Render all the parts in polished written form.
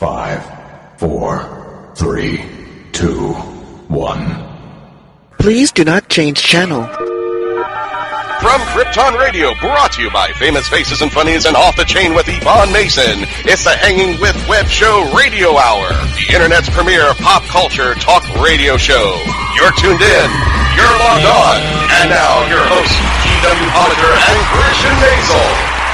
5, 4, 3, 2, 1. Please do not change channel. From Krypton Radio, brought to you by Famous Faces and Funnies and Off the Chain with Yvonne Mason, it's the Hanging with Web Show Radio Hour, the Internet's premier pop culture talk radio show. You're tuned in, you're logged on, and now your hosts, GW Pomichter and Christian Basel.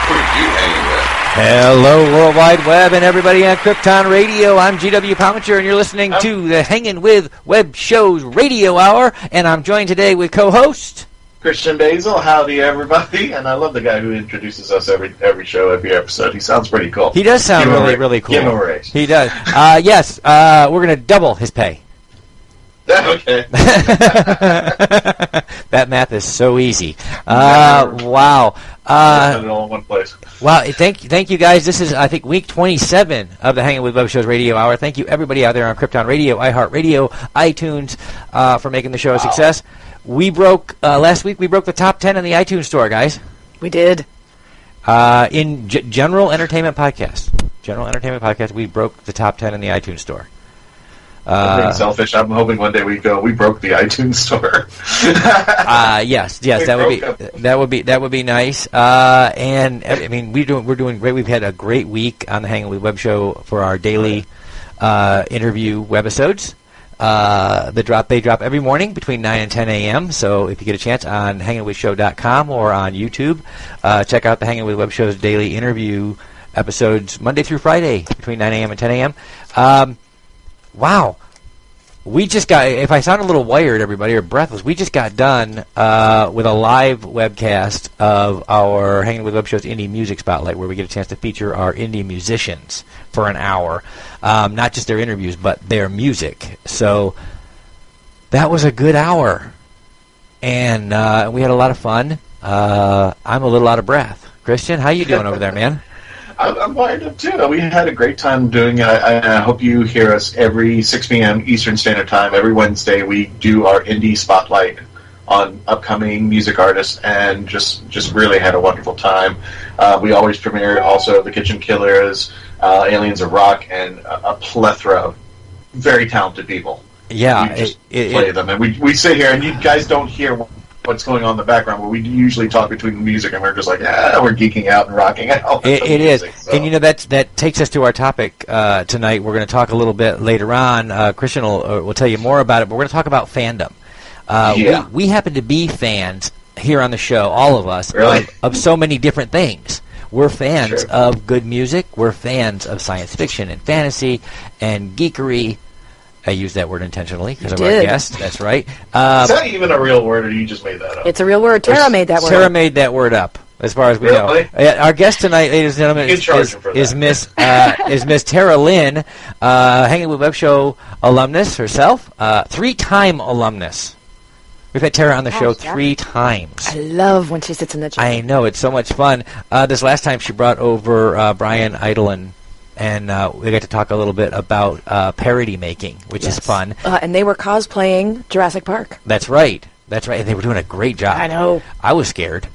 Who are you hanging with? Hello, World Wide Web and everybody on Krypton Radio. I'm GW Pomichter, and you're listening to the Hanging with Web Show's Radio Hour, and I'm joined today with co-host Christian Basel. Howdy, everybody. And I love the guy who introduces us every show, every episode. He sounds pretty cool. He does sound really cool. Give him a raise. He does. Yes, we're going to double his pay. Okay. That math is so easy. Wow. Put it all in one place. Wow, thank you guys. This is, I think, week 27 of the Hanging with Web Show's Radio Hour. Thank you, everybody out there on Krypton Radio, iHeartRadio, iTunes, for making the show a success. We broke, last week, we broke the top 10 in the iTunes store, guys. We did. In General Entertainment Podcast, we broke the top 10 in the iTunes store. I'm being selfish. I'm hoping one day we broke the iTunes store. Yes, that would be nice. And I mean, we're doing great. We've had a great week on the Hanging with Web Show for our daily interview webisodes. They drop every morning between 9 and 10 a.m. So if you get a chance on hangingwithshow.com or on YouTube, check out the Hanging with Web Show's daily interview episodes Monday through Friday between 9 a.m. and 10 a.m. Wow. We just got, if I sound a little wired, everybody, or breathless, we just got done with a live webcast of our Hanging with Web Show's Indie Music Spotlight, where we get a chance to feature our indie musicians for an hour. Not just their interviews, but their music. So that was a good hour. And we had a lot of fun. I'm a little out of breath. Christian, how you doing over there, man? I'm wired up, too. We had a great time doing it. I hope you hear us every 6 p.m. Eastern Standard Time. Every Wednesday, we do our indie spotlight on upcoming music artists, and just really had a wonderful time. We always premiere also The Kitchen Killers, Aliens of Rock, and a plethora of very talented people. Yeah. We just play them. And we sit here, and you guys don't hear what's going on in the background, but we usually talk between the music, and we're just like, we're geeking out and rocking out. It is. So. And, that takes us to our topic tonight. We're going to talk a little bit later on. Christian will tell you more about it, but we're going to talk about fandom. We happen to be fans here on the show, all of us, of so many different things. We're fans of good music. We're fans of science fiction and fantasy and geekery. I used that word intentionally because of our guest. That's right. Is that even a real word, or you just made that up? It's a real word. Tara made that word up. Tara made that word up, as far as we know. Our guest tonight, ladies and gentlemen, is Miss Tara Lynne, Hanging with Web Show alumnus herself, 3-time alumnus. We've had Tara on the show 3 times. I love when she sits in the chair. I know, it's so much fun. This last time she brought over Brian Idolin, and we got to talk a little bit about parody making, which is fun. And they were cosplaying Jurassic Park. That's right. They were doing a great job. I know. I was scared.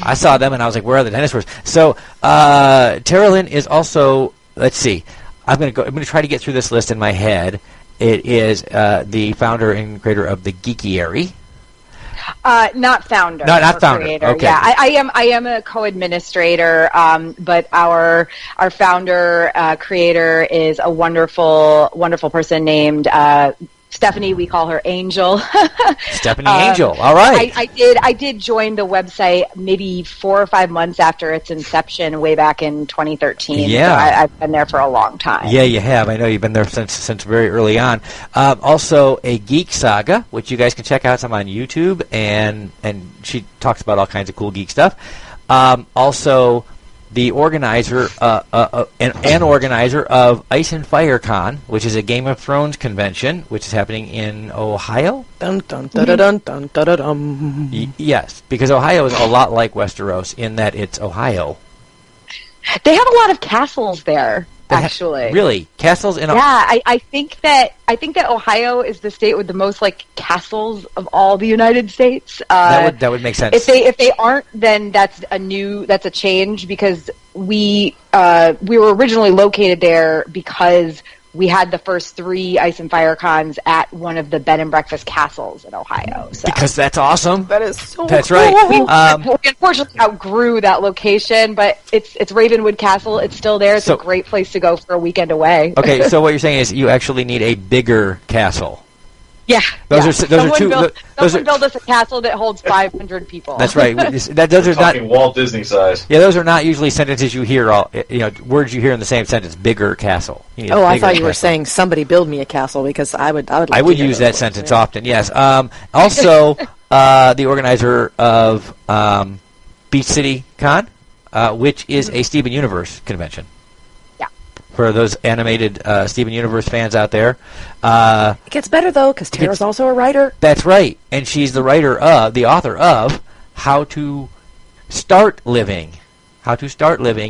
I saw them, and I was like, where are the dinosaurs? So Tara Lynne is also, let's see, I'm going to try to get through this list in my head. It is the founder and creator of the Geekiary. Not founder. Not founder. Creator. Okay. Yeah, I am a co-administrator, but our founder creator is a wonderful person named Stephanie. We call her Angel. Stephanie Angel. All right. I did join the website maybe 4 or 5 months after its inception, way back in 2013. Yeah. So I've been there for a long time. Yeah, you have. I know you've been there since very early on. Also, a Geek Saga, which you guys can check out some on YouTube, and she talks about all kinds of cool geek stuff. Also, the organizer, an organizer of Ice and Fire Con, which is a Game of Thrones convention, which is happening in Ohio. Dun dun dun dun dun dun dun dun. Yes, because Ohio is a lot like Westeros in that it's Ohio. They have a lot of castles there. Actually, really, castles in Ohio. Yeah, I think that Ohio is the state with the most castles of all the United States. That would make sense. If they aren't, then that's a change, because we were originally located there because we had the first 3 Ice and Fire Cons at one of the bed and breakfast castles in Ohio. So. Because that's awesome. That is so That's cool. right. We unfortunately outgrew that location, but it's Ravenwood Castle. It's still there. It's a great place to go for a weekend away. Okay, so what you're saying is you actually need a bigger castle. Yeah. Those are two. Someone build us a castle that holds 500 people. That's right. Those are not Walt Disney size. Yeah, those are not usually sentences you hear. Words you hear in the same sentence. Bigger castle. Oh, I thought you were saying somebody build me a castle because I would. I would use that sentence often. Yes. Also, the organizer of Beach City Con, which is a Steven Universe convention. For those animated Steven Universe fans out there. It gets better, though, because Tara's also a writer. That's right. And she's the author of How to Start Living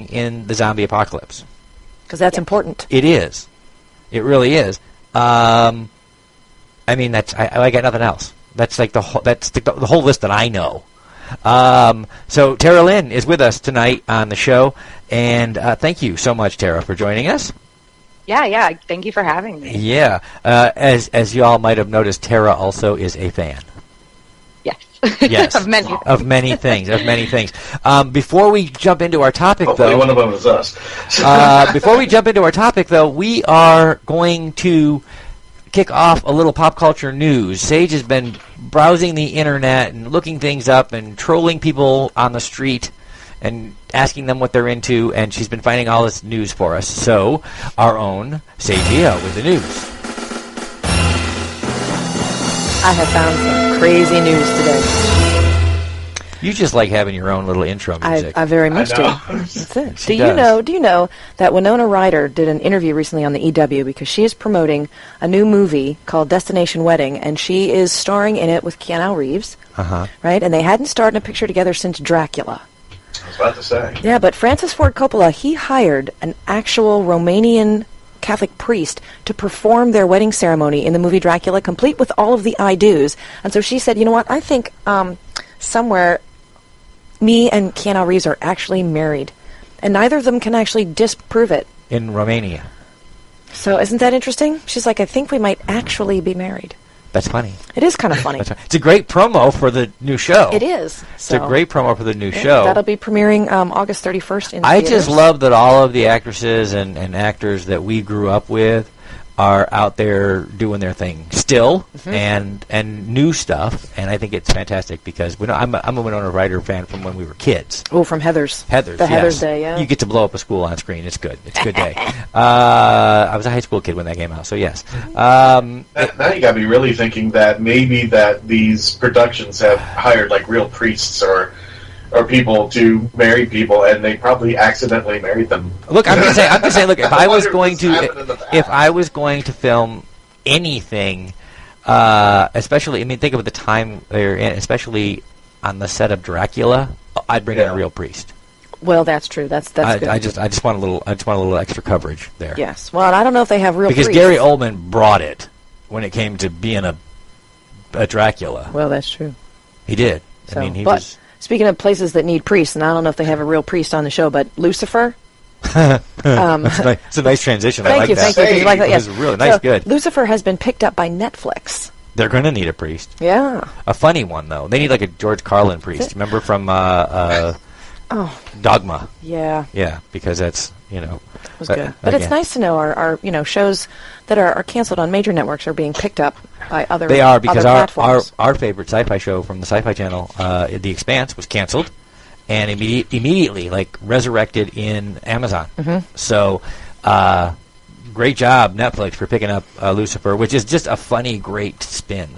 in the Zombie Apocalypse. Because that's important. It is. It really is. I got nothing else. That's like the whole list that I know. So Tara Lynne is with us tonight on the show, and thank you so much, Tara, for joining us. Yeah. Thank you for having me. Yeah. As you all might have noticed, Tara also is a fan. Yes. Yes. Of many things. Before we jump into our topic, hopefully though, one of them is us. Before we jump into our topic, though, we are going to kick off a little pop culture news. Sage has been browsing the internet and looking things up and trolling people on the street and asking them what they're into, and she's been finding all this news for us. So, our own Sageo with the news. I have found some crazy news today. You just like having your own little intro music. I very much do. That's it. She Do you know that Winona Ryder did an interview recently on the EW because she is promoting a new movie called Destination Wedding, and she is starring in it with Keanu Reeves. Right? And they hadn't starred in a picture together since Dracula. I was about to say. Yeah, but Francis Ford Coppola, he hired an actual Romanian Catholic priest to perform their wedding ceremony in the movie Dracula, complete with all of the I-do's. And so she said, you know what, I think somewhere me and Keanu Reeves are actually married. And neither of them can actually disprove it. In Romania. So isn't that interesting? She's like, I think we might actually be married. That's funny. It is kind of funny. That's right. It's a great promo for the new show. It is. It's a great promo for the new show. That'll be premiering August 31st in I theaters. just love that all of the actresses and actors that we grew up with are out there doing their thing still, and new stuff, and I think it's fantastic because I'm a Winona Ryder fan from when we were kids. Oh, from Heathers. The Heathers Day, yeah. You get to blow up a school on screen. It's good. It's a good day. I was a high school kid when that came out, so yes. Now you got me really thinking that maybe that these productions have hired like real priests or people to marry people, and they probably accidentally married them. Look, I'm just saying. Look, if I was going to film anything, especially, think of the time they're in, especially on the set of Dracula, I'd bring in a real priest. Well, that's true. That's good. I just want a little extra coverage there. Yes. Well, I don't know if they have real because priests. Gary Oldman brought it when it came to being a Dracula. Well, that's true. He did. So, he was. Speaking of places that need priests, and I don't know if they have a real priest on the show, but Lucifer. It's a nice transition. I like that. Thank you. You like that? Yes. It was really nice. Good. Lucifer has been picked up by Netflix. They're going to need a priest. Yeah. A funny one, though. They need like a George Carlin priest. Remember from Dogma? Yeah. Yeah, because that's, It was good. But it's nice to know our shows that are canceled on major networks are being picked up by other They are, because platforms. our favorite sci-fi show from the Sci-Fi Channel, The Expanse, was canceled and immediately resurrected in Amazon. So great job, Netflix, for picking up Lucifer, which is just a funny, great spin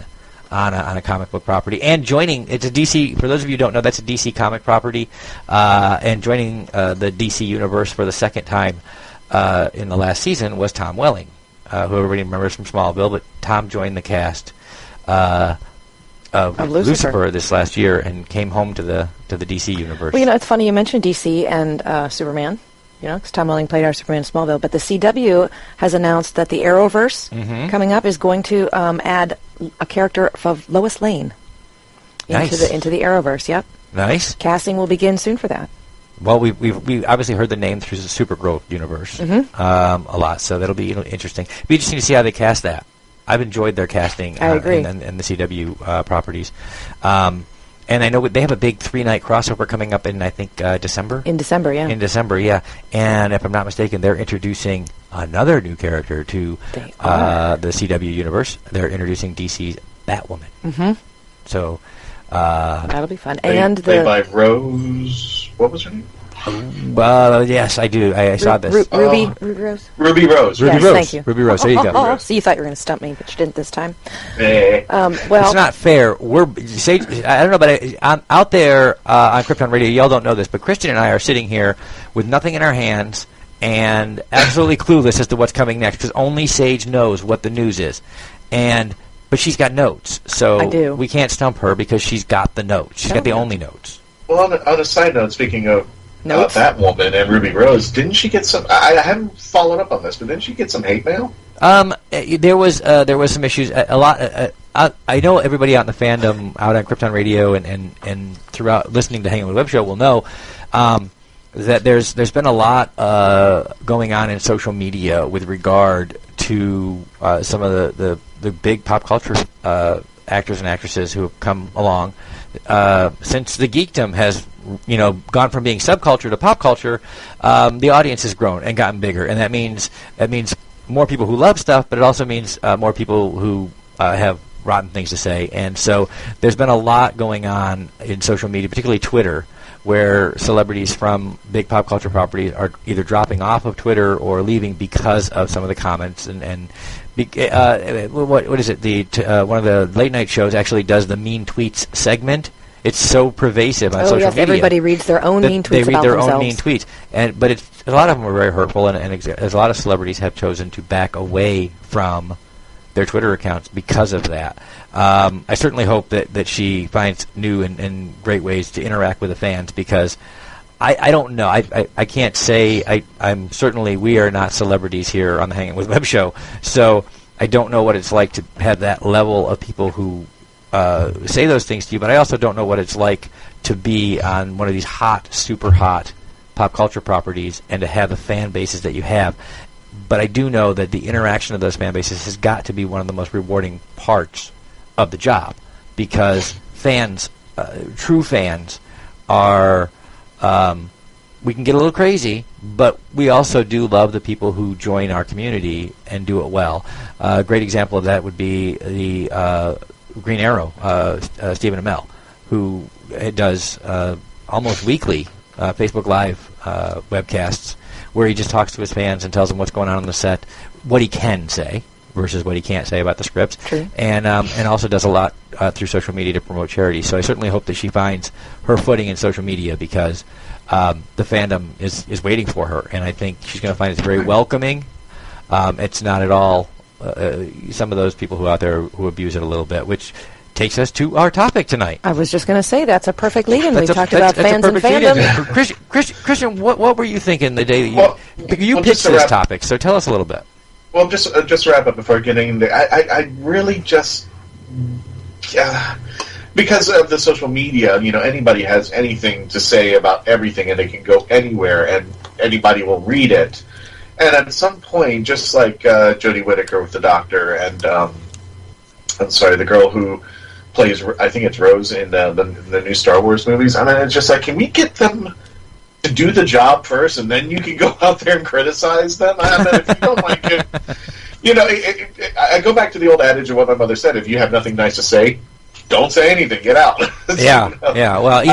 on a comic book property. And joining, it's a DC, for those of you who don't know, that's a DC comic property, and joining the DC universe for the second time in the last season was Tom Welling, who everybody remembers from Smallville, but Tom joined the cast of Lucifer this last year and came home to the DC universe. Well, it's funny you mentioned DC and Superman. Because Tom Welling played our Superman in Smallville. But the CW has announced that the Arrowverse coming up is going to add a character of Lois Lane into the Arrowverse. Yep. Nice. Casting will begin soon for that. well, we obviously heard the name through the Supergirl universe a lot, so that'll be interesting. It'll be interesting to see how they cast that. I've enjoyed their casting I agree. in the CW properties. And I know they have a big 3-night crossover coming up in, I think, December? In December, yeah. In December, yeah. And if I'm not mistaken, they're introducing another new character to the CW universe. They're introducing DC's Batwoman. Mm-hmm. So... that'll be fun. Played by Rose... What was her name? Yes, I do. I saw this. Ruby Rose? Ruby Rose. Yes, Rose. thank you. Ruby Rose. There you go. So you thought you were going to stump me, but you didn't this time. Well, it's not fair. I don't know, but I'm out there on Krypton Radio. Y'all don't know this, but Christian and I are sitting here with nothing in our hands and absolutely clueless as to what's coming next because only Sage knows what the news is. But she's got notes, so we can't stump her because she's got the notes. She's got the only notes. Well, on a side note, speaking of Batwoman and Ruby Rose, didn't she get some... I haven't followed up on this, but didn't she get some hate mail? There was some issues. A lot. I know everybody out in the fandom, out on Krypton Radio, and throughout listening to Hangin with Web Show will know that there's been a lot going on in social media with regard to some of the big pop culture actors and actresses who have come along since the geekdom has gone from being subculture to pop culture. The audience has grown and gotten bigger, and that means more people who love stuff, but it also means more people who have rotten things to say. And so there's been a lot going on in social media, particularly Twitter, where celebrities from big pop culture properties are either dropping off of Twitter or leaving because of some of the comments. What is it? One of the late night shows actually does the mean tweets segment. It's so pervasive on social media. Everybody reads their own mean tweets They read about their themselves. own mean tweets, but a lot of them are very hurtful, and a lot of celebrities have chosen to back away from their Twitter accounts because of that. I certainly hope that she finds new and great ways to interact with the fans because I don't know. I can't say. I'm certainly we are not celebrities here on the Hangin with Web show, so I don't know what it's like to have that level of people who say those things to you, but I also don't know what it's like to be on one of these super hot pop culture properties and to have the fan bases that you have. But I do know that the interaction of those fan bases has got to be one of the most rewarding parts of the job because fans, true fans, are... we can get a little crazy, but we also do love the people who join our community and do it well. A great example of that would be the Green Arrow, Stephen Amell, who does almost weekly Facebook Live webcasts where he just talks to his fans and tells them what's going on the set, what he can say versus what he can't say about the scripts, and also does a lot through social media to promote charity. So I certainly hope that she finds her footing in social media because the fandom is waiting for her, and I think she's going to find it very welcoming. It's not at all some of those people who out there who abuse it a little bit, which takes us to our topic tonight. I was just going to say that's a perfect lead-in. We talked about fans and fandom. Christian, what were you thinking the day that you pitched this topic? So tell us a little bit. Well, just to wrap up before getting into, I really just because of the social media, anybody has anything to say about everything, and they can go anywhere, and anybody will read it. And at some point, just like Jodie Whittaker with the Doctor, and I'm sorry, the girl who plays, I think it's Rose in the new Star Wars movies. I mean, it's just like, can we get them to do the job first, and then you can go out there and criticize them? I mean, if you don't like it, I go back to the old adage of what my mother said: if you have nothing nice to say, don't say anything. Get out. Yeah. Well,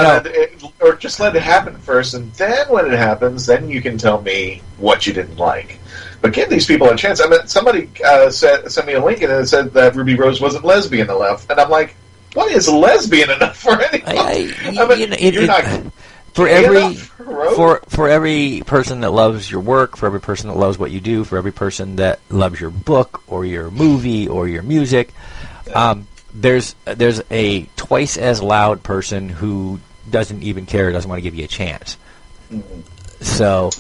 or just let it happen first, and then when it happens, then you can tell me what you didn't like. But give these people a chance. I mean, somebody sent me a link, and it said that Ruby Rose wasn't lesbian enough, and I'm like, what is lesbian enough for anybody? You're not. For every person that loves your work, for every person that loves what you do, for every person that loves your book or your movie or your music, there's a twice as loud person who doesn't even care, doesn't want to give you a chance. Mm-hmm. So,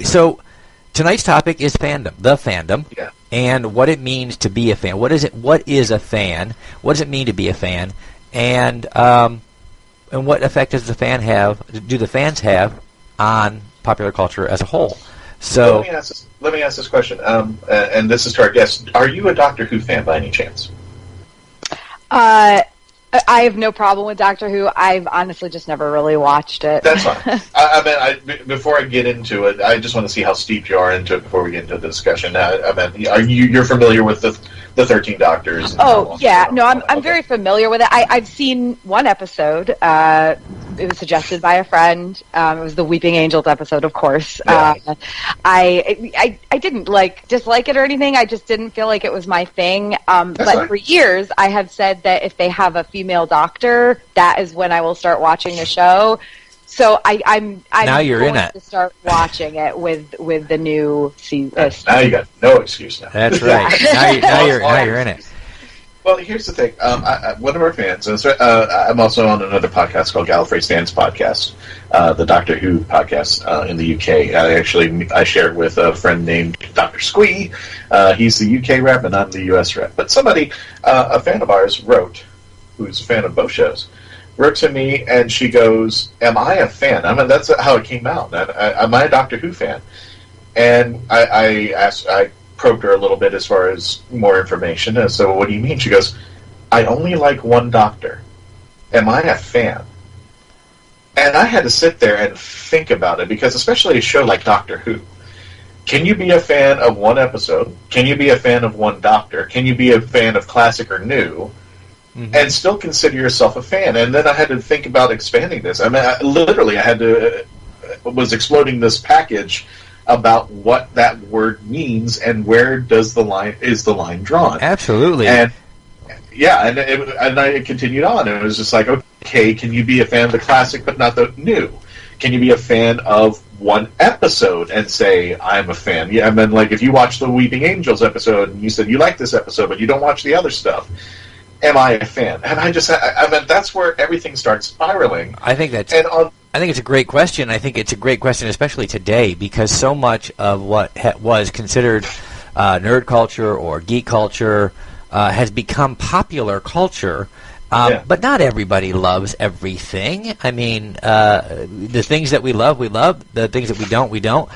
so tonight's topic is fandom, the fandom, and what it means to be a fan. What is it? What is a fan? What does it mean to be a fan? And what effect does the fan have? Do the fans have on popular culture as a whole? So let me ask this question, and this is to our guest. Are you a Doctor Who fan by any chance? I have no problem with Doctor Who. I've honestly just never really watched it. That's fine. I mean, before I get into it, I just want to see how steep you are into it before we get into the discussion. You're familiar with the 13 Doctors? Oh, yeah. No, I'm very familiar with it. I've seen one episode. It was suggested by a friend. It was the Weeping Angels episode, of course. Yeah. I didn't dislike it or anything. I just didn't feel like it was my thing. But fine. For years, I have said that if they have a female doctor, that is when I will start watching the show. So I'm now you're going in it. to start watching it with the new season. Now you got no excuse now. That's right. now you're in it. Well, here's the thing. One of our fans, I'm also on another podcast called Gallifrey Stands Podcast, the Doctor Who podcast in the UK. I share it with a friend named Dr. Squee. He's the UK rep, and I'm the US rep. But somebody, a fan of ours, wrote, who's a fan of both shows, wrote to me, and she goes, "Am I a fan?" I mean, that's how it came out. Am I a Doctor Who fan? And I probed her a little bit as far as more information. And so, what do you mean? She goes, "I only like one Doctor. Am I a fan?" And I had to sit there and think about it, because especially a show like Doctor Who, can you be a fan of one episode? Can you be a fan of one Doctor? Can you be a fan of classic or new? Mm-hmm. And still consider yourself a fan? And then I had to think about expanding this. I mean, I was exploding this package about what that word means and where is the line drawn. Absolutely. And yeah, and I continued on, and it was just like, okay, can you be a fan of the classic but not the new? Can you be a fan of one episode and say, I'm a fan? Yeah, and then, like, if you watch the Weeping Angels episode and you said you like this episode but you don't watch the other stuff, am I a fan? And I mean, that's where everything starts spiraling. I think it's a great question. I think it's a great question, especially today, because so much of what was considered nerd culture or geek culture has become popular culture. But not everybody loves everything. I mean, the things that we love, we love. The things that we don't, we don't.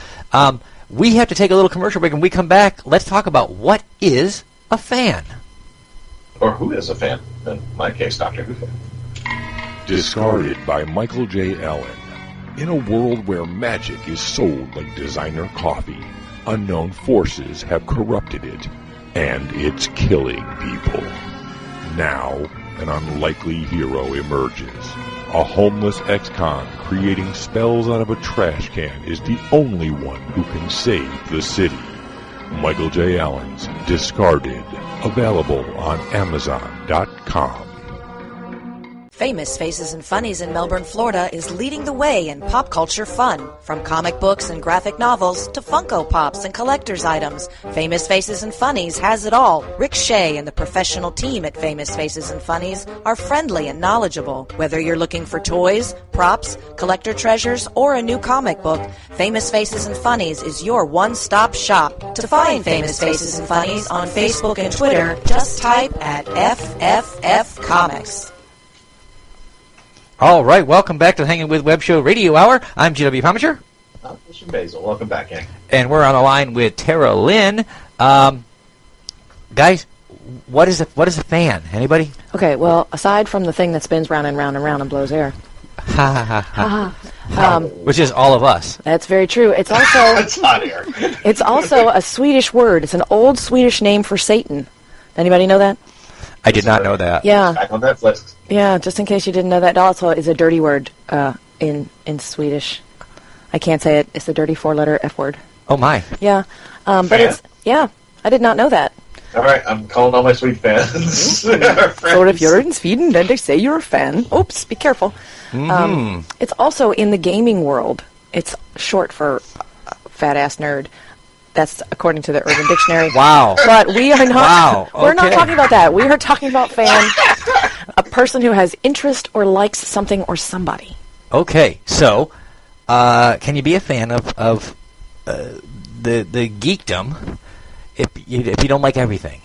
We have to take a little commercial break, and when we come back, let's talk about what is a fan. Or who is a fan? In my case, Doctor Who fan. Discarded by Michael J. Allen. In a world where magic is sold like designer coffee, unknown forces have corrupted it, and it's killing people. Now, an unlikely hero emerges. A homeless ex-con creating spells out of a trash can is the only one who can save the city. Michael J. Allen's Discarded. Available on Amazon.com. Famous Faces and Funnies in Melbourne, Florida is leading the way in pop culture fun. From comic books and graphic novels to Funko Pops and collector's items, Famous Faces and Funnies has it all. Rick Shea and the professional team at Famous Faces and Funnies are friendly and knowledgeable. Whether you're looking for toys, props, collector treasures, or a new comic book, Famous Faces and Funnies is your one-stop shop. To find Famous Faces and Funnies on Facebook and Twitter, just type at FFF Comics. All right, welcome back to the Hangin with Web Show Radio Hour. I'm GW Pomichter. I'm Christian Basel. Welcome back, gang. And we're on the line with Tara Lynne. Guys, what is a fan? Anybody? Okay, well, aside from the thing that spins round and round and round and blows air. Which is all of us. That's very true. It's also That's not air. It's also a Swedish word. It's an old Swedish name for Satan. Anybody know that? I did not know that. Yeah. Back on Netflix. Yeah, just in case you didn't know that. It also is a dirty word in Swedish. I can't say it. It's the dirty four-letter F word. Oh, my. Yeah. But it's, yeah, I did not know that. All right, I'm calling all my sweet fans. So if you're in Sweden, then they say you're a fan. Oops, be careful. Mm-hmm. It's also in the gaming world. It's short for fat-ass nerd. That's according to the Urban Dictionary. Wow. But we are not. Wow. Okay. We're not talking about that. We are talking about fan, a person who has interest or likes something or somebody. Okay, so can you be a fan of the geekdom if you don't like everything?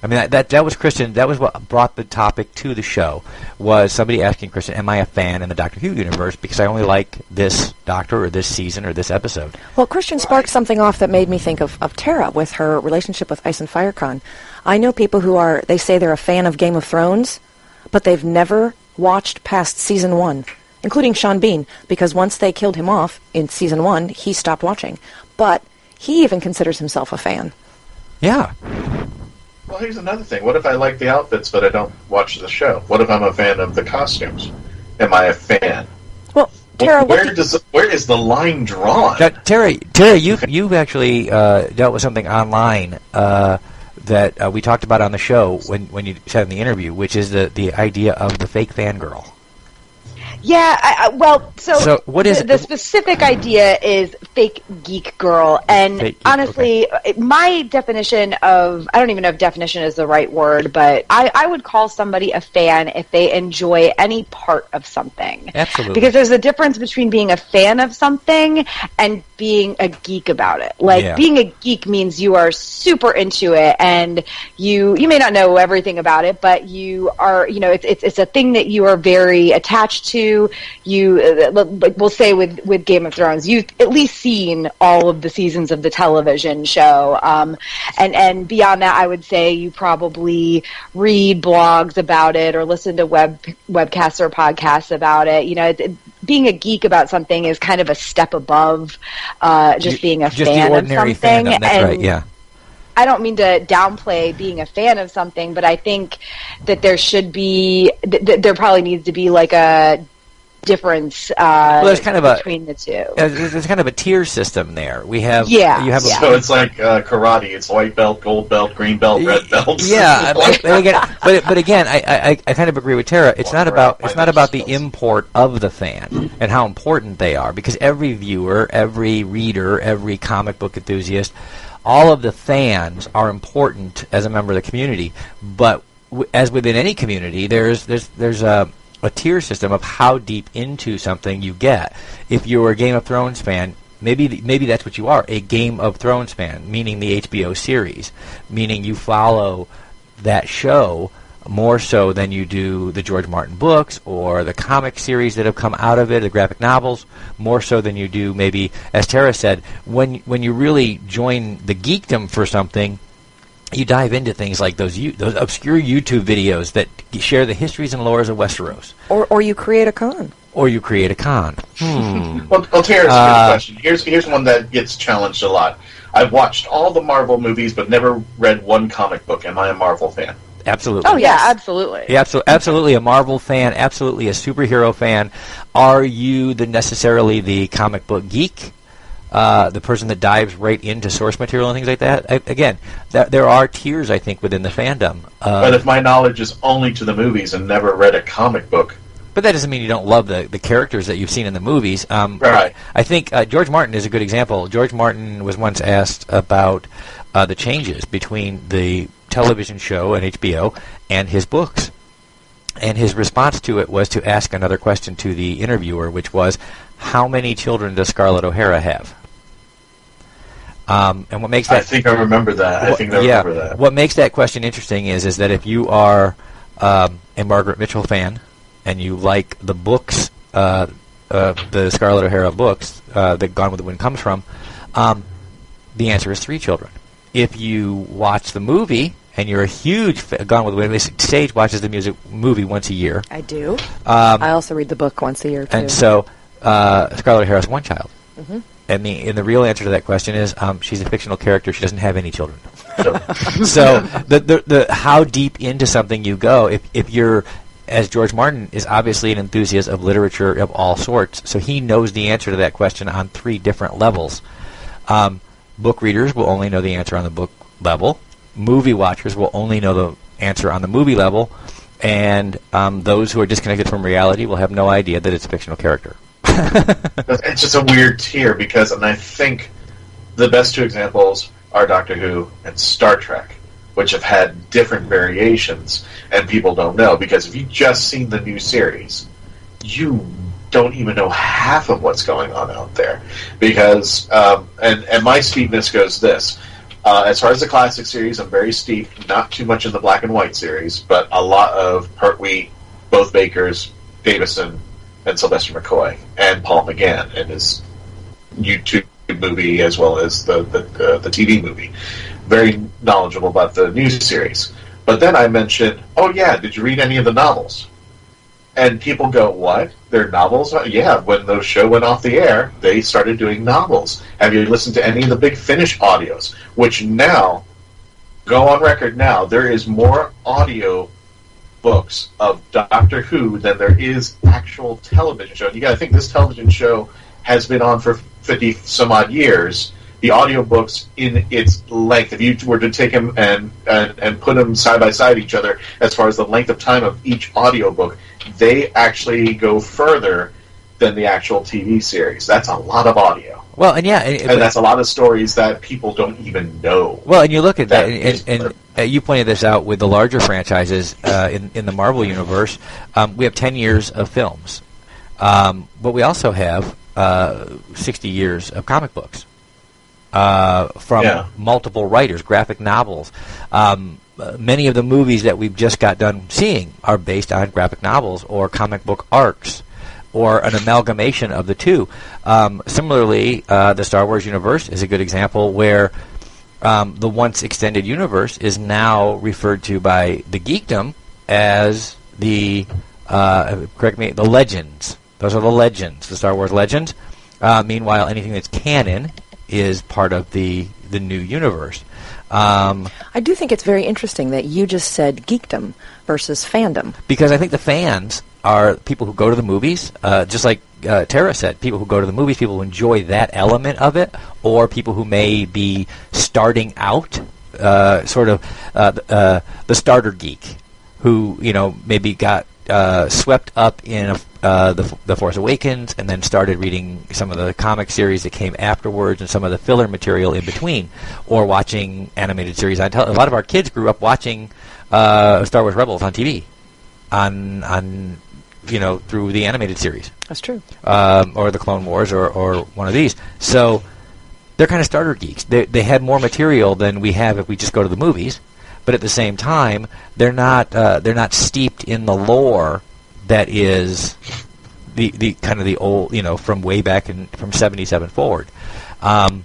I mean, that was Christian. That was what brought the topic to the show. Was somebody asking Christian, "Am I a fan in the Doctor Who universe because I only like this Doctor or this season or this episode?" Well, Christian sparked something off that made me think of Tara with her relationship with Ice and Firecon. I know people who they say they're a fan of Game of Thrones, but they've never watched past season 1, including Sean Bean, because once they killed him off in season 1, he stopped watching. But he even considers himself a fan. Yeah. Well, here's another thing. What if I like the outfits, but I don't watch the show? What if I'm a fan of the costumes? Am I a fan? Well, Tara, where is the line drawn? Now, Tara, you've actually dealt with something online that we talked about on the show when you said in the interview, which is the idea of the fake fangirl. Yeah, so what is the specific idea is fake geek girl, and honestly, my definition of, I don't even know if definition is the right word, but I would call somebody a fan if they enjoy any part of something. Absolutely. Because there's a difference between being a fan of something and being a geek about it. Being a geek means you are super into it, and you may not know everything about it, but you are, it's a thing that you are very attached to. We'll say with Game of Thrones, you've at least seen all of the seasons of the television show, and beyond that, I would say you probably read blogs about it or listen to webcasts or podcasts about it. Being a geek about something is kind of a step above just being a fan of something. Fandom, that's right, yeah. I don't mean to downplay being a fan of something, but I think that there should be, there probably needs to be like a difference there's kind of between the two. There's kind of a tier system there. We have So it's like karate. It's white belt, gold belt, green belt, red belt. Yeah, but again, I kind of agree with Tara. It's not about the import of the fan and how important they are, because every viewer, every reader, every comic book enthusiast, all of the fans are important as a member of the community. But as within any community, there's a tier system of how deep into something you get. If you're a Game of Thrones fan, maybe that's what you are, a Game of Thrones fan, meaning the HBO series, meaning you follow that show more so than you do the George Martin books or the comic series that have come out of it, the graphic novels, more so than you do maybe, as Tara said, when you really join the geekdom for something, you dive into things like those obscure YouTube videos that share the histories and lores of Westeros. Or you create a con. Well, Tara's a good question. Here's one that gets challenged a lot. I've watched all the Marvel movies, but never read one comic book. Am I a Marvel fan? Absolutely. Oh, yeah, absolutely. Yeah, absolutely a Marvel fan, absolutely a superhero fan. Are you necessarily the comic book geek? The person that dives right into source material and things like that. Again, there are tiers, I think, within the fandom. But if my knowledge is only to the movies and never read a comic book... But that doesn't mean you don't love the characters that you've seen in the movies. Right. I think George Martin is a good example. George Martin was once asked about the changes between the television show and HBO and his books. And his response to it was to ask another question to the interviewer, which was, how many children does Scarlett O'Hara have? And what makes that... I think I remember that. What makes that question interesting is that if you are a Margaret Mitchell fan and you like the books, the Scarlett O'Hara books that Gone with the Wind comes from, the answer is 3 children. If you watch the movie and you're a huge Gone with the Wind, Sage watches the movie once a year. I do. I also read the book once a year, too. And so Scarlett O'Hara has 1 child. Mm-hmm. And the real answer to that question is she's a fictional character. She doesn't have any children. So the how deep into something you go, if you're, as George Martin is obviously an enthusiast of literature of all sorts, so he knows the answer to that question on 3 different levels. Book readers will only know the answer on the book level. Movie watchers will only know the answer on the movie level. And those who are disconnected from reality will have no idea that it's a fictional character. It's just a weird tier because, and I think the best 2 examples are Doctor Who and Star Trek, which have had different variations, and people don't know, because if you've just seen the new series, you don't even know half of what's going on out there. Because, and my sweetness goes this, As far as the classic series, I'm very steeped. Not too much in the black and white series, but a lot of Pertwee, both Bakers, Davison, and Sylvester McCoy, and Paul McGann in his YouTube movie as well as the TV movie. Very knowledgeable about the new series. But then I mentioned, oh yeah, did you read any of the novels? And people go, what? They're novels? Yeah, when the show went off the air, they started doing novels. Have you listened to any of the Big Finish audios? Which now, go on record now, there is more audio books of Doctor Who than there is actual television show. You got to think this television show has been on for 50 some odd years. The audiobooks in its length, if you were to take them and put them side by side each other as far as the length of time of each audiobook, they actually go further than the actual TV series. That's a lot of audio. Well, and yeah, and that's a lot of stories that people don't even know. Well, and you look at that, and you pointed this out with the larger franchises in the Marvel universe. We have 10 years of films, but we also have 60 years of comic books from multiple writers, graphic novels. Many of the movies that we've just got done seeing are based on graphic novels or comic book arcs, or an amalgamation of the two. Similarly, the Star Wars universe is a good example where the once extended universe is now referred to by the geekdom as the, the legends. Those are the legends, the Star Wars legends. Meanwhile, anything that's canon is part of the new universe. I do think it's very interesting that you just said geekdom versus fandom. Because I think the fans are people who go to the movies, just like Tara said, people who go to the movies, people who enjoy that element of it, or people who may be starting out, the starter geek, who maybe got swept up in the Force Awakens and then started reading some of the comic series that came afterwards and some of the filler material in between, or watching animated series. A lot of our kids grew up watching Star Wars Rebels on TV, on through the animated series. That's true. Or the Clone Wars, or one of these. So they're kind of starter geeks. They had more material than we have if we just go to the movies. But at the same time, they're not steeped in the lore that is the kind of the old, from way back from 77 forward. And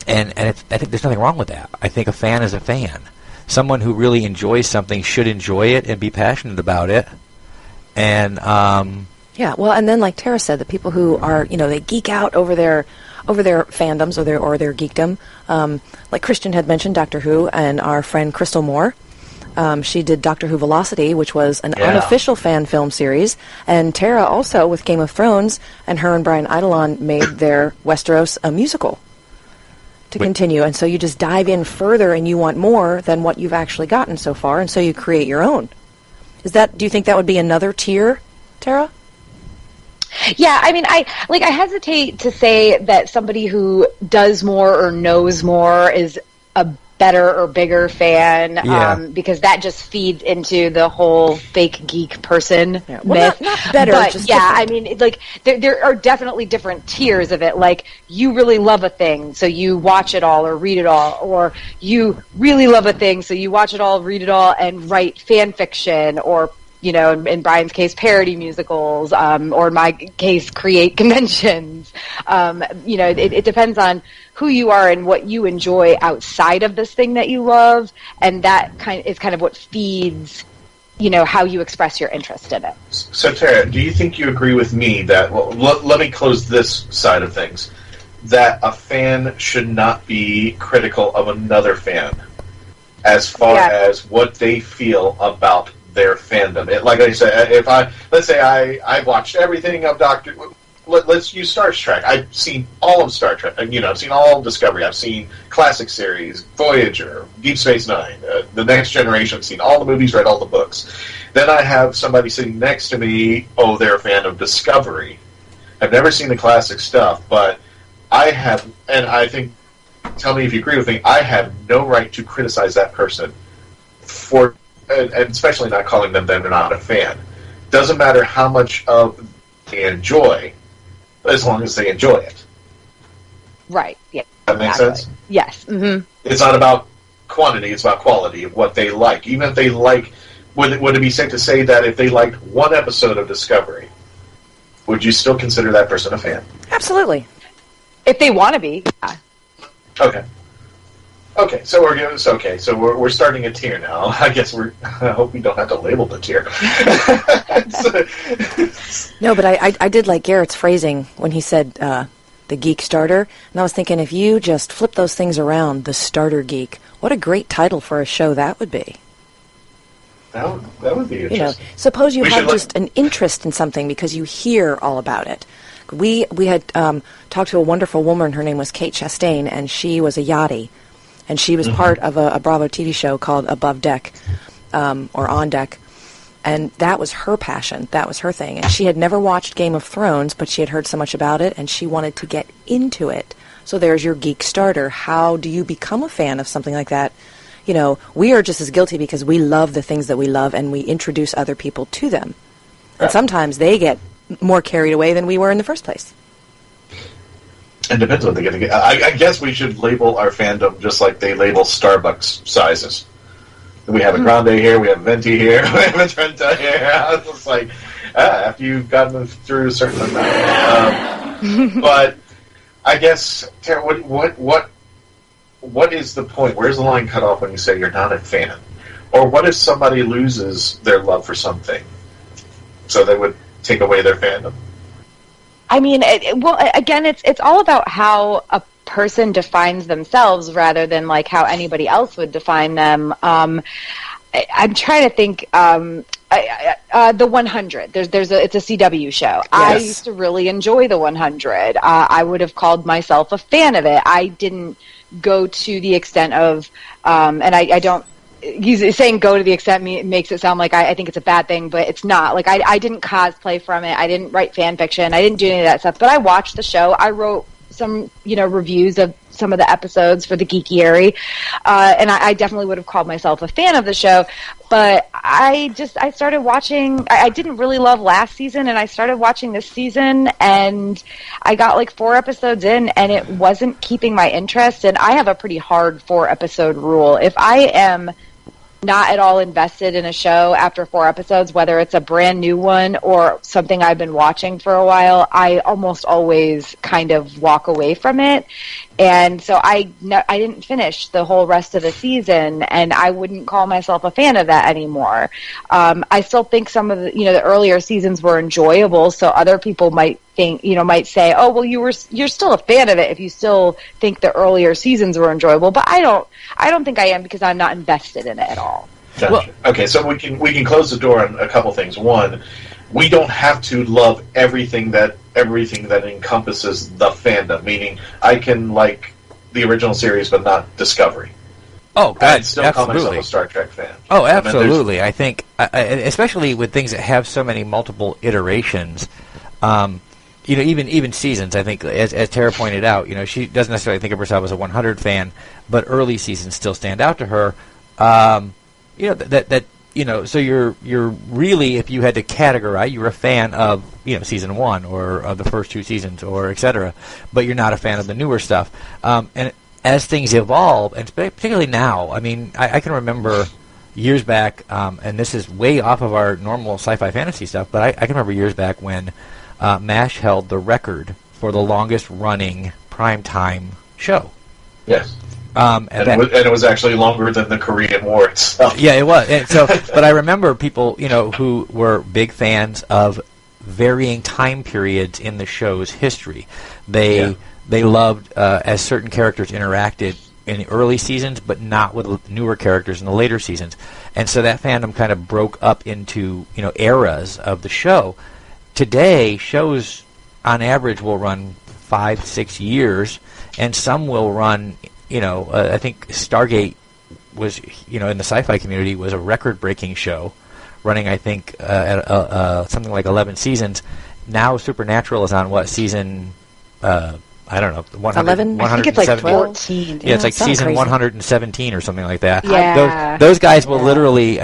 I think there's nothing wrong with that. I think a fan is a fan. Someone who really enjoys something should enjoy it and be passionate about it. And yeah, well, and then like Tara said, the people who are they geek out over their fandoms or their geekdom. Like Christian had mentioned, Doctor Who, and our friend Crystal Moore. She did Doctor Who Velocity, which was an unofficial fan film series. And Tara also, with Game of Thrones, and her and Brian Eidolon made their Westeros a musical to continue. And so you just dive in further and you want more than what you've actually gotten so far, and so you create your own. Do you think that would be another tier, Tara? Yeah, I mean, I hesitate to say that somebody who does more or knows more is a better or bigger fan, because that just feeds into the whole fake geek person myth. Not better, but just yeah, different. I mean, like there are definitely different tiers of it. Like, you really love a thing, so you watch it all or read it all, or you really love a thing, so you watch it all, read it all, and write fan fiction, or in Brian's case, parody musicals, or in my case, create conventions. It depends on who you are and what you enjoy outside of this thing that you love, and that is kind of what feeds, how you express your interest in it. So, Tara, do you think you agree with me that, let me close this side of things, that a fan should not be critical of another fan as far as what they feel about their fandom? Like I said, let's say I've watched everything of let's use Star Trek. I've seen all of Star Trek. I've seen all of Discovery. I've seen classic series, Voyager, Deep Space Nine, The Next Generation. I've seen all the movies, read all the books. Then I have somebody sitting next to me, they're a fan of Discovery. I've never seen the classic stuff, but I have, and I think, tell me if you agree with me, I have no right to criticize that person for, and especially not calling them they're not a fan. Doesn't matter how much of they enjoy, as long as they enjoy it. Right. Yeah. That makes sense? Yes. Mm-hmm. It's not about quantity, it's about quality of what they like. Even if they like, would it be safe to say that if they liked one episode of Discovery, would you still consider that person a fan? Absolutely. If they want to be. Okay. Okay, so we're starting a tier now. I guess I hope we don't have to label the tier. No, but I did like Garrett's phrasing when he said the geek starter, and I was thinking if you just flip those things around, the starter geek, what a great title for a show that would be. That would be interesting. Suppose you have just an interest in something because you hear all about it. We had talked to a wonderful woman. Her name was Kate Chastain, and she was a yachty. And she was part of a Bravo TV show called Above Deck, or On Deck. And that was her passion. That was her thing. And she had never watched Game of Thrones, but she had heard so much about it, and she wanted to get into it. So there's your geek starter. How do you become a fan of something like that? We are just as guilty because we love the things that we love, and we introduce other people to them. And sometimes they get more carried away than we were in the first place. It depends what they're going to get. I guess we should label our fandom just like they label Starbucks sizes. We have a Grande here, we have a Venti here, we have a Trenta here. It's like, after you've gotten through a certain amount. But I guess, Tara, what is the point? Where's the line cut off when you say you're not a fan? Or what if somebody loses their love for something? So they would take away their fandom? I mean, again, it's all about how a person defines themselves rather than like how anybody else would define them. I'm trying to think. The 100. It's a CW show. Yes. I used to really enjoy the 100. I would have called myself a fan of it. I didn't go to the extent of, and I don't. Saying go to the extent makes it sound like I think it's a bad thing, but it's not. Like I didn't cosplay from it. I didn't write fan fiction. I didn't do any of that stuff. But I watched the show. I wrote some, reviews of some of the episodes for the Geekiary, and I definitely would have called myself a fan of the show. But I started watching. I didn't really love last season, and I started watching this season, and I got like 4 episodes in, and it wasn't keeping my interest. And I have a pretty hard 4-episode rule. If I am not at all invested in a show after 4 episodes, whether it's a brand new one or something I've been watching for a while, I almost always kind of walk away from it. And so I didn't finish the whole rest of the season, and I wouldn't call myself a fan of that anymore. I still think some of the earlier seasons were enjoyable, so other people might say, oh, well, you're still a fan of it if you still think the earlier seasons were enjoyable. But I don't think I am, because I'm not invested in it at all. Gotcha. Well, okay, so we can close the door on a couple things. One, we don't have to love everything that encompasses the fandom. Meaning, I can like the original series, but not Discovery. Oh, God, I'd still absolutely. call myself a Star Trek fan. Oh, absolutely. I think, especially with things that have so many multiple iterations. Even seasons, I think, as Tara pointed out, she doesn't necessarily think of herself as a 100 fan, but early seasons still stand out to her. So you're really, if you had to categorize, you're a fan of, season 1 or of the first 2 seasons or et cetera, but you're not a fan of the newer stuff. And as things evolve, and particularly now, I mean, I can remember years back, and this is way off of our normal sci-fi fantasy stuff, but I can remember years back when MASH held the record for the longest running primetime show. Yes. And it was actually longer than the Korean War itself. Yeah, it was. And but I remember people, who were big fans of varying time periods in the show's history. They loved as certain characters interacted in the early seasons, but not with newer characters in the later seasons. And so that fandom kind of broke up into eras of the show. Today, shows on average will run 5-6 years, and some will run. I think Stargate was, in the sci-fi community, was a record-breaking show, running, I think, at something like 11 seasons. Now Supernatural is on, season, I don't know, 11? I think it's like 14. Yeah, it's like season crazy. 117 or something like that. Yeah. Those guys will literally,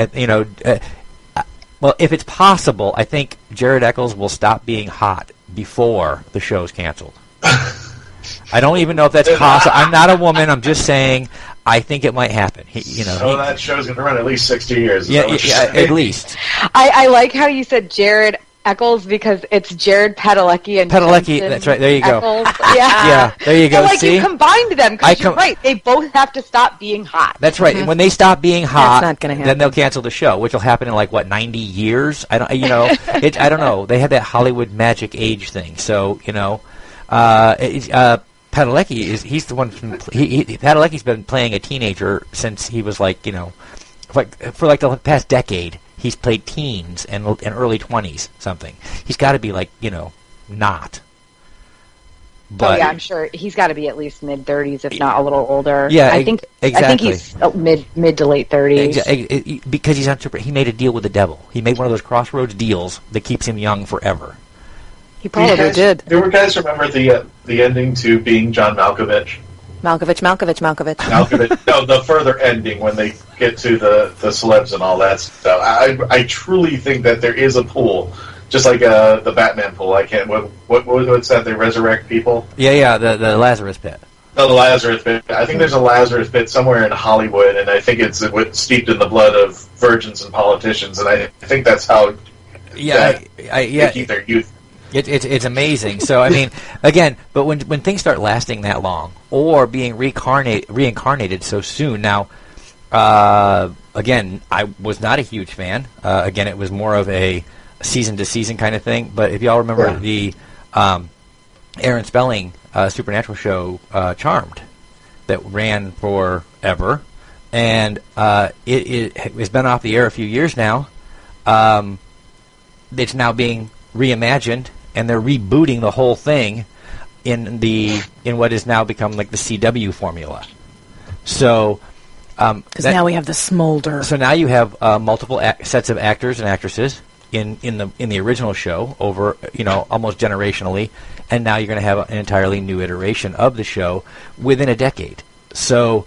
well, if it's possible, I think Jared Eccles will stop being hot before the show's canceled. I don't even know if that's possible. I'm not a woman. I'm just saying I think it might happen. That show's going to run at least 60 years. Yeah, at least. I like how you said Jared Eccles because it's Jared Padalecki and Padalecki. Jensen That's right. There you go. Eccles. Yeah, there you go. See, you combined them because you're right. They both have to stop being hot. That's right. And when they stop being hot, that's not gonna happen. Then they'll cancel the show, which will happen in 90 years. I don't. I don't know. They had that Hollywood magic age thing. So Padalecki he's the one. Padalecki's been playing a teenager since he was for the past decade. He's played teens and early 20s something. He's got to be not. But I'm sure he's got to be at least mid 30s, if not a little older. Yeah, I think he's mid to late 30s. Because he's he made a deal with the devil. He made one of those crossroads deals that keeps him young forever. He probably did. Do you guys remember the ending to Being John Malkovich? Malkovich. No, the further ending when they get to the celebs and all that stuff. I truly think that there is a pool, just like the Batman pool. I can't. What's that? They resurrect people. Yeah. The Lazarus pit. No, the Lazarus pit. I think there's a Lazarus pit somewhere in Hollywood, and I think it's steeped in the blood of virgins and politicians, and I think that's how. They keep their youth. It's amazing. So I mean, again, but when things start lasting that long or being reincarnated so soon, now, again, I was not a huge fan. Again, it was more of a season to season kind of thing. But if y'all remember the Aaron Spelling supernatural show, Charmed, that ran forever, and it's been off the air a few years now. It's now being reimagined. And they're rebooting the whole thing in what has now become the CW formula. So, because now we have the smolder. So now you have multiple sets of actors and actresses in the original show over almost generationally, and now you're going to have an entirely new iteration of the show within a decade. So,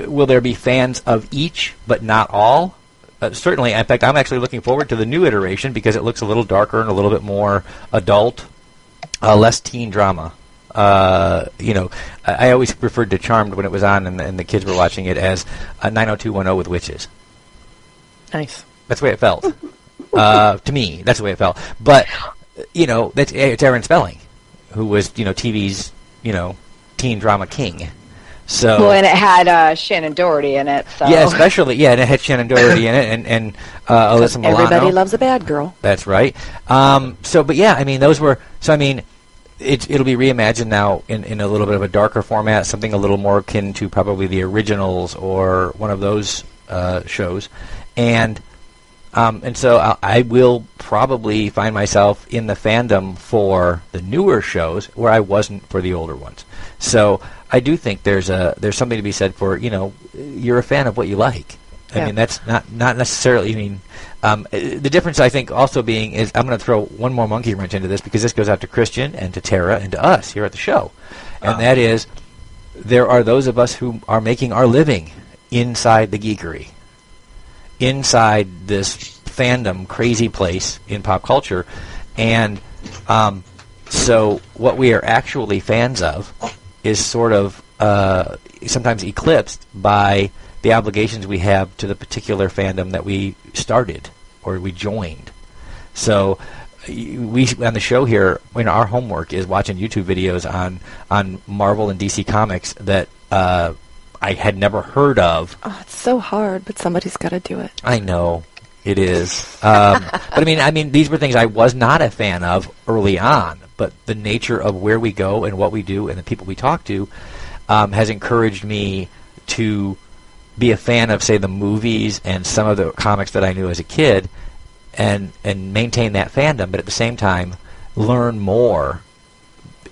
will there be fans of each, but not all? Certainly. In fact, I'm actually looking forward to the new iteration because it looks a little darker and a little bit more adult, less teen drama. I always referred to Charmed when it was on and the kids were watching it as 90210 with witches. Nice. That's the way it felt. To me, that's the way it felt. But, it's Aaron Spelling, who was, TV's, teen drama king. So, and it had Shannon Doherty in it. So. Yeah, especially, and it had Shannon Doherty in it, and Alyssa Milano. Everybody loves a bad girl. That's right. Those were. So, it'll be reimagined now in a little bit of a darker format, something a little more akin to probably the originals or one of those shows, and so I will probably find myself in the fandom for the newer shows where I wasn't for the older ones. So I do think there's something to be said for you're a fan of what you like. I mean that's not necessarily. The difference I think also being is I'm going to throw one more monkey wrench into this because this goes out to Christian and to Tara and to us here at the show, and that is there are those of us who are making our living inside the geekery, inside this fandom crazy place in pop culture, and so what we are actually fans of is sort of sometimes eclipsed by the obligations we have to the particular fandom that we started or we joined. So we on the show here, our homework is watching YouTube videos on Marvel and DC Comics that I had never heard of. Oh, it's so hard, but somebody's got to do it. I know. It is. But I mean, these were things I was not a fan of early on, but the nature of where we go and what we do and the people we talk to has encouraged me to be a fan of, say, the movies and some of the comics that I knew as a kid and maintain that fandom, but at the same time learn more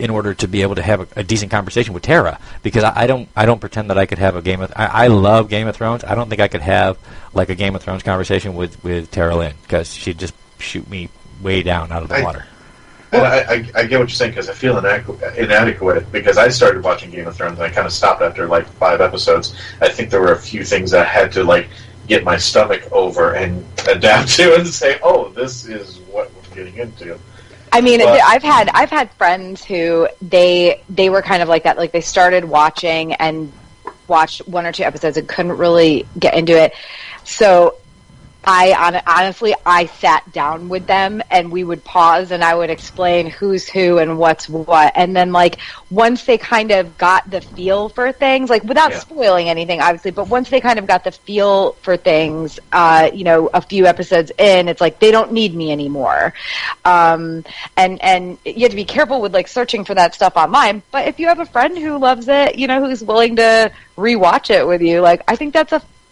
in order to be able to have a decent conversation with Tara, because I don't pretend that I could have a Game of... I love Game of Thrones. I don't think I could have like a Game of Thrones conversation with Tara Lynne, because she'd just shoot me way down out of the water. And I get what you're saying, because I feel inadequate, because I started watching Game of Thrones and I kind of stopped after like 5 episodes. I think there were a few things I had to like get my stomach over and adapt to and say, oh, this is what we're getting into. I mean, I've had friends who they were kind of like that. Like they started watching and watched 1 or 2 episodes and couldn't really get into it. So honestly, I sat down with them and we would pause and I would explain who's who and what's what. And then like once they kind of got the feel for things, like without spoiling anything, obviously, but once they kind of got the feel for things, a few episodes in, it's like they don't need me anymore. And you have to be careful with like searching for that stuff online. But if you have a friend who loves it, who's willing to rewatch it with you, like I think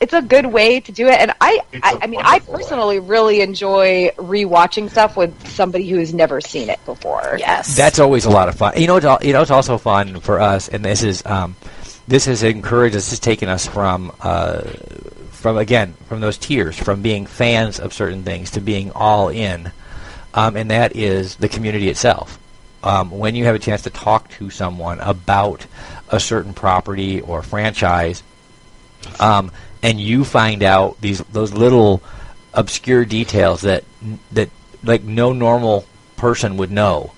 it's a good way to do it, and I personally really enjoy rewatching stuff with somebody who has never seen it before. Yes, that's always a lot of fun. It's also fun for us, and this has encouraged us. This has taken us from those tiers, from being fans of certain things to being all in, and that is the community itself. When you have a chance to talk to someone about a certain property or franchise. And you find out those little obscure details that like no normal person would know,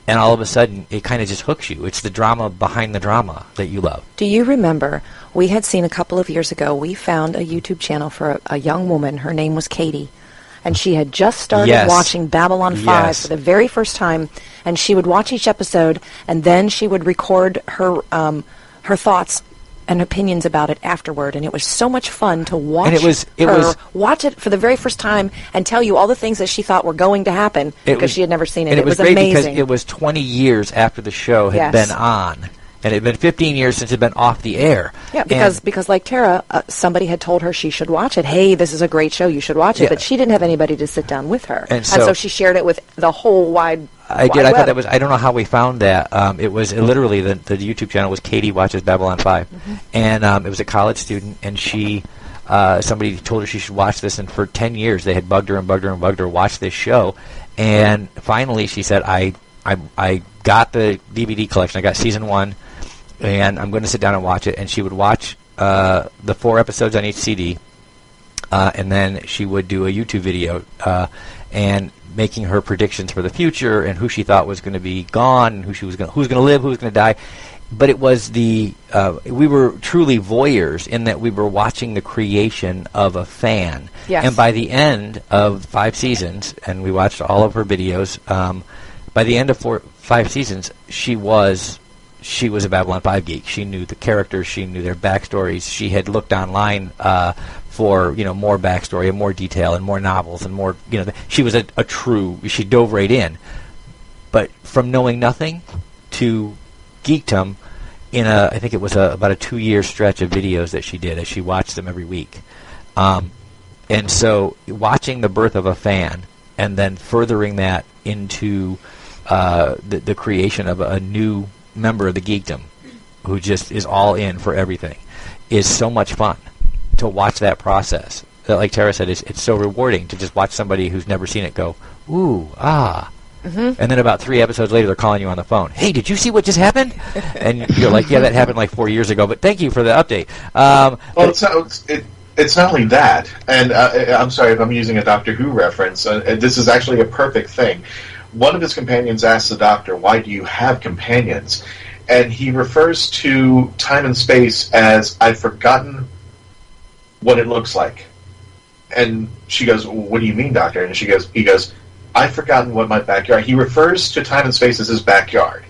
and all of a sudden it kind of just hooks you. It's the drama behind the drama that you love. Do you remember we had seen a couple of years ago? We found a YouTube channel for a young woman. Her name was Katie, and she had just started watching Babylon 5 for the very first time. And she would watch each episode, and then she would record her thoughts and opinions about it afterward, and it was so much fun to watch watch it for the very first time and tell you all the things that she thought were going to happen because she had never seen it. And it was great amazing. Because it was 20 years after the show had been on, and it had been 15 years since it had been off the air. Yeah, because like Tara, somebody had told her she should watch it. Hey, this is a great show, you should watch it. But she didn't have anybody to sit down with her, and so she shared it with the whole wide. I did. I thought that was. I don't know how we found that. It was literally the YouTube channel was Katie Watches Babylon 5, and it was a college student, and she somebody told her she should watch this, and for 10 years they had bugged her watch this show, and finally she said, I got the DVD collection, I got season 1, and I'm going to sit down and watch it. And she would watch the 4 episodes on each CD, and then she would do a YouTube video and making her predictions for the future and who she thought was going to be gone, who's going to live, who's going to die. But it was we were truly voyeurs in that we were watching the creation of a fan. Yes. And by the end of 5 seasons, and we watched all of her videos, by the end of 5 seasons, she was a Babylon 5 geek. She knew the characters, she knew their backstories. She had looked online for more backstory and more detail and more novels and more she was she dove right in. But from knowing nothing to geekdom in I think it was about a 2-year stretch of videos that she did as she watched them every week. And so watching the birth of a fan and then furthering that into the creation of a new member of the geekdom who just is all in for everything is so much fun to watch that process. Like Tara said, it's so rewarding to just watch somebody who's never seen it go, ooh, ah. And then about 3 episodes later, they're calling you on the phone. Hey, did you see what just happened? And you're like, yeah, that happened like 4 years ago, but thank you for the update. It's not only that, and I'm sorry if I'm using a Doctor Who reference, this is actually a perfect thing. One of his companions asks the Doctor, why do you have companions? And he refers to time and space as, I've forgotten what it looks like. And she goes, what do you mean, Doctor? And he goes, I've forgotten what my backyard... He refers to time and space as his backyard.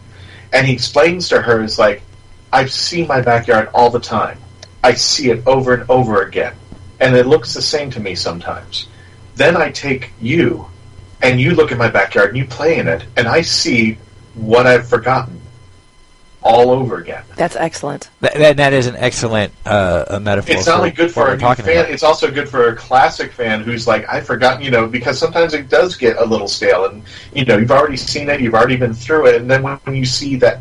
And he explains to her, it's like, I've seen my backyard all the time. I see it over and over again. And it looks the same to me sometimes. Then I take you, and you look at my backyard, and you play in it, and I see what I've forgotten all over again. That's excellent. That is an excellent metaphor. It's not only good for a new fan, it's also good for a classic fan who's like, I've forgotten, because sometimes it does get a little stale, and, you've already seen it, you've already been through it, and then when you see that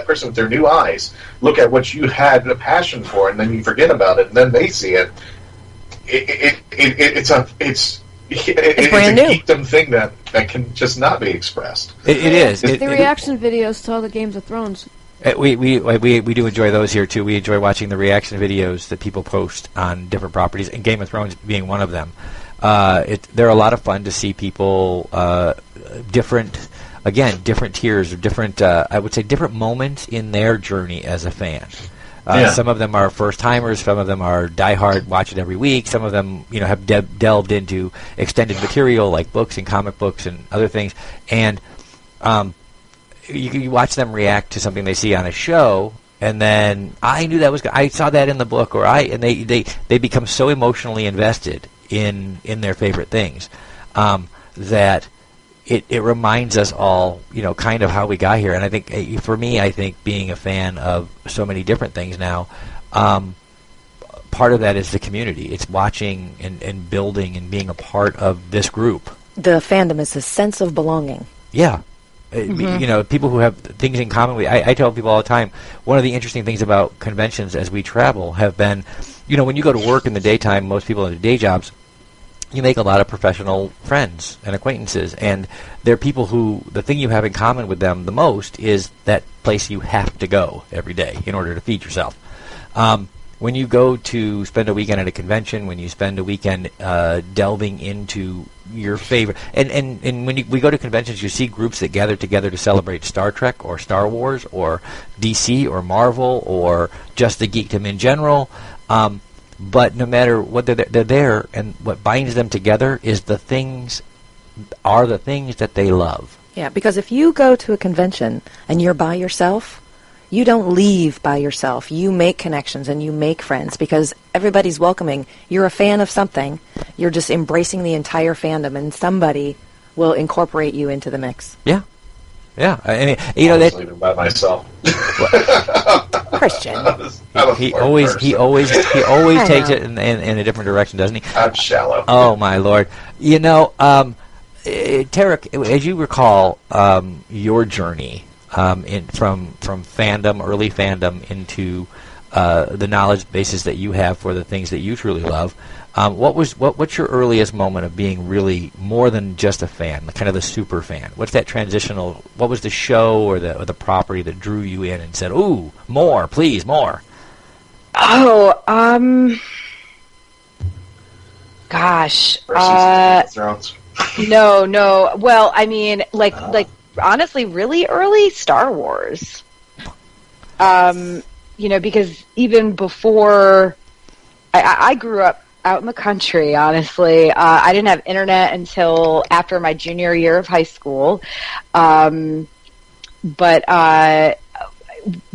person with their new eyes look at what you had a passion for, and then you forget about it, and then they see it, it's a geekdom thing that can just not be expressed. It is. The reaction videos to all the Games of Thrones. We do enjoy those here too. We enjoy watching the reaction videos that people post on different properties, and Game of Thrones being one of them. they're a lot of fun to see people different tiers or different, I would say, different moments in their journey as a fan. Some of them are first timers. Some of them are diehard, watch it every week. Some of them, have delved into extended material like books and comic books and other things. And you watch them react to something they see on a show, and then I knew that was good. I saw that in the book, and they become so emotionally invested in their favorite things that it reminds us all, kind of how we got here. And I think, for me, being a fan of so many different things now, part of that is the community. It's watching and building and being a part of this group. The fandom is a sense of belonging. Yeah. People who have things in common. I tell people all the time, one of the interesting things about conventions as we travel have been, when you go to work in the daytime, most people in their day jobs, you make a lot of professional friends and acquaintances, and they're people who the thing you have in common with them the most is that place you have to go every day in order to feed yourself. When you go to spend a weekend at a convention, when you spend a weekend delving into your favorite, and when we go to conventions, you see groups that gather together to celebrate Star Trek or Star Wars or DC or Marvel or just the geekdom in general. But no matter what they're there, and what binds them together is the things that they love. Yeah, because if you go to a convention and you're by yourself, you don't leave by yourself. You make connections and you make friends because everybody's welcoming. You're a fan of something. You're just embracing the entire fandom, and somebody will incorporate you into the mix. Yeah. Yeah, I mean, I was leaving by myself. Christian, he always takes it in a different direction, doesn't he? I'm shallow. Oh my Lord! Tara, as you recall, your journey from fandom, early fandom, into the knowledge bases that you have for the things that you truly love. What's your earliest moment of being really more than just a fan, kind of the super fan? What's that transitional? What was the show or the property that drew you in and said, "Ooh, more, please, more"? Oh, gosh. Thrones. No. Well, I mean, like honestly, really early Star Wars. Because even before I grew up out in the country, honestly. I didn't have internet until after my junior year of high school. But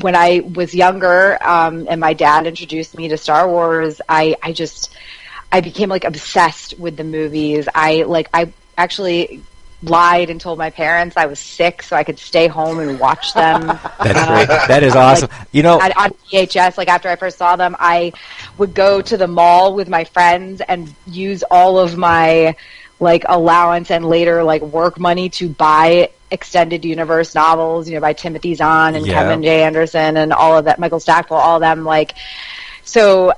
when I was younger, and my dad introduced me to Star Wars, I became obsessed with the movies. I actually lied and told my parents I was sick so I could stay home and watch them. That's great. That is awesome. On VHS, after I first saw them, I would go to the mall with my friends and use all of my allowance and later work money to buy extended universe novels, by Timothy Zahn and Kevin J. Anderson and all of that, Michael Stackpole, all of them. So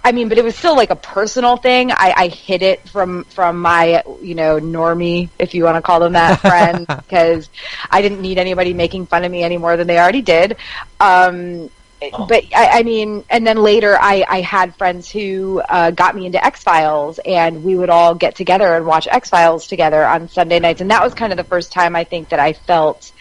I mean, but it was still a personal thing. I hid it from my, normie, if you want to call them that, friend, because I didn't need anybody making fun of me any more than they already did. But I mean, and then later I had friends who got me into X-Files, and we would all get together and watch X-Files together on Sunday nights. And that was kind of the first time I think that I felt